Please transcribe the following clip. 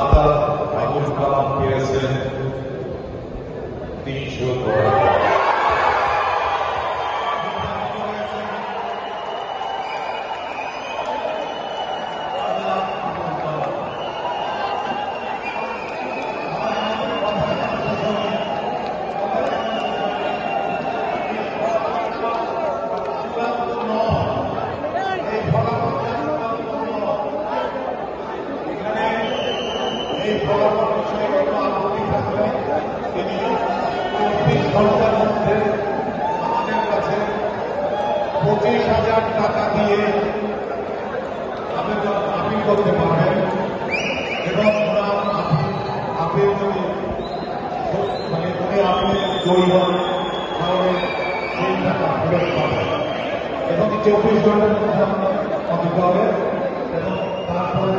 আজাদ আবুল কালাম পেয়েছেন 300 এই ফলাফল বিষয়ে কোনো আপত্তি থাকলে তিনি 24 ঘন্টার মধ্যে আমাদের কাছে 25,000 টাকা দিয়ে আবেদন আপিল করতে পারবেন এবং ওনার আপিল যদি আপিল জয়ী হন তাহলে সেই টাকা ফেরত পাবেন এবং 24 ঘন্টার মধ্যে অপেক্ষা হবে এবং তারপরে